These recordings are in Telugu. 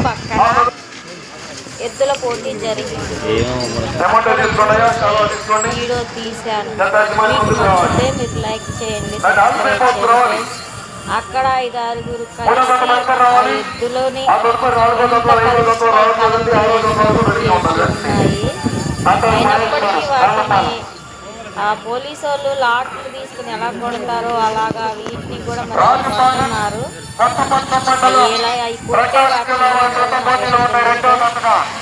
పక్కన ఎద్దుల పోటీ జరిగింది. వీడియో తీశాను. మీకు నచ్చితే మీరు లైక్ చేయండి, సబ్స్క్రైబ్ చేయండి. అక్కడ 5-6 కలిసి ఎద్దులని ఉన్నాయి. అయినప్పటికీ వాటిని పోలీసు వాళ్ళు లాట్లు తీసుకుని ఎలా కొడతారో అలాగా వీటిని కూడా మరి కొడుతున్నారు. ఎలా అవి కొట్టే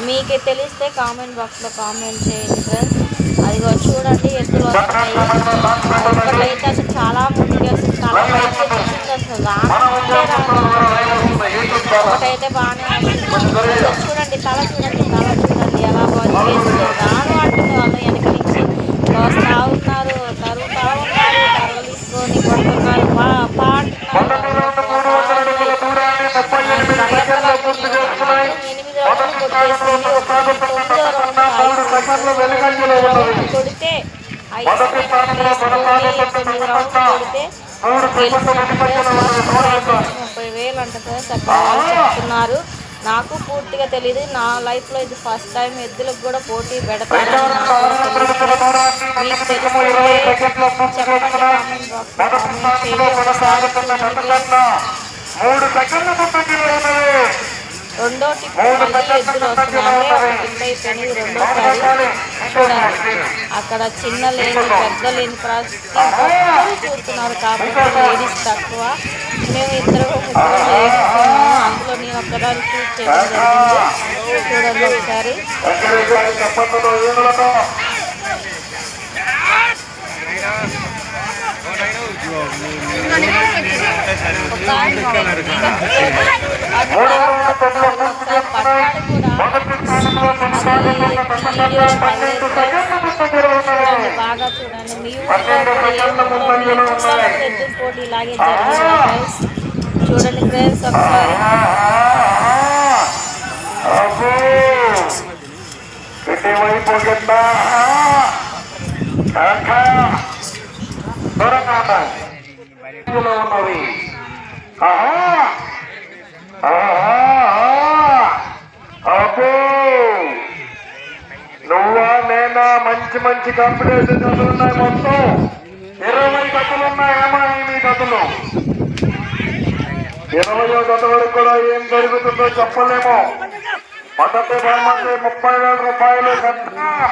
మీకే తెలిస్తే కామెంట్ బాక్స్లో కామెంట్ చేయండి ఫ్రెండ్స్. అదిగో చూడండి ఎద్దులు వస్తున్నాయి. ఒకటైతే అసలు చాలా ముందుకి అసలు చాలా ఒకటైతే బాగానే చూడండి తల చూడండి ఎలా బాగా రాను అంటుంది. వాళ్ళు వెనక నుంచి వస్తూ ఉన్నారు, తరుగుతూ ఉన్నారు, తరగలు తీసుకొని కొడుతున్నారు, పాడుతున్నారు. 8 కొడితే 5 కొడితే 30,000 అంట ఫ్రెండ్స్ అక్కడ చెప్తున్నారు. నాకు పూర్తిగా తెలియదు. నా లైఫ్లో ఇది ఫస్ట్ టైం. ఎద్దులకు కూడా పోటీ పెడతారని నాకు మీకు తెలిస్తే చెప్పండి కామెంట్ బాక్స్లో కామెంట్ చేయండి. ఒకసారి రెండో టిప్ మళ్ళీ ఎద్దులు వస్తున్నాయి. ఒక టిప్ అయిపోయింది, రెండోసారి చూడండి. అక్కడ చిన్న లేని పెద్ద లేని ప్రతి చూస్తున్నారు. కాబట్టి లేడీస్ తక్కువ. మేము ఇద్దరు లేడీస్ ఉన్నాము. అందులో నేను ఒక్కదాన్ని షూట్ చేయడం జరిగింది. చూడండి ఒకసారి. బాగా చూడండి. మీ ఊళ్ళో ఎద్దుల పోటీ ఇలాగే జరిగింది ఫ్రెండ్స్. చూడండి ఫ్రెండ్స్ ఒకసారి. నువ్వా నేనా మంచి మంచి కాంపిటీషన్ కథలు ఉన్నాయి. మొత్తం 20 కథలు ఉన్నాయేమో మీ కథలు. 20వ కథ వరకు కూడా ఏం జరుగుతుందో చెప్పలేము. మొదటి బహుమతి 30,000 రూపాయలు చేస్తున్నాయి.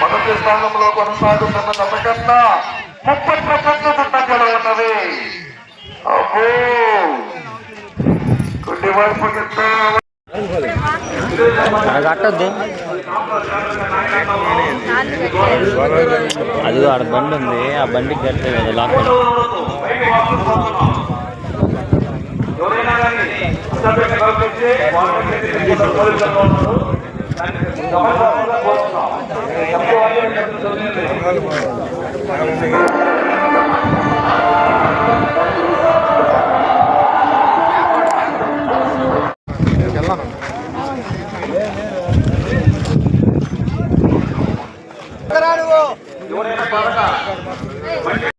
మొదటి స్థానంలో కొనసాగుతున్న కథ కన్నా 30% ముందంజలో ఉన్నది. అబ్బో కుడి వైపు కట్టద్దు. అది ఆడ బండి ఉంది, ఆ బండికి కట్టే లాక్. ఎవరైనా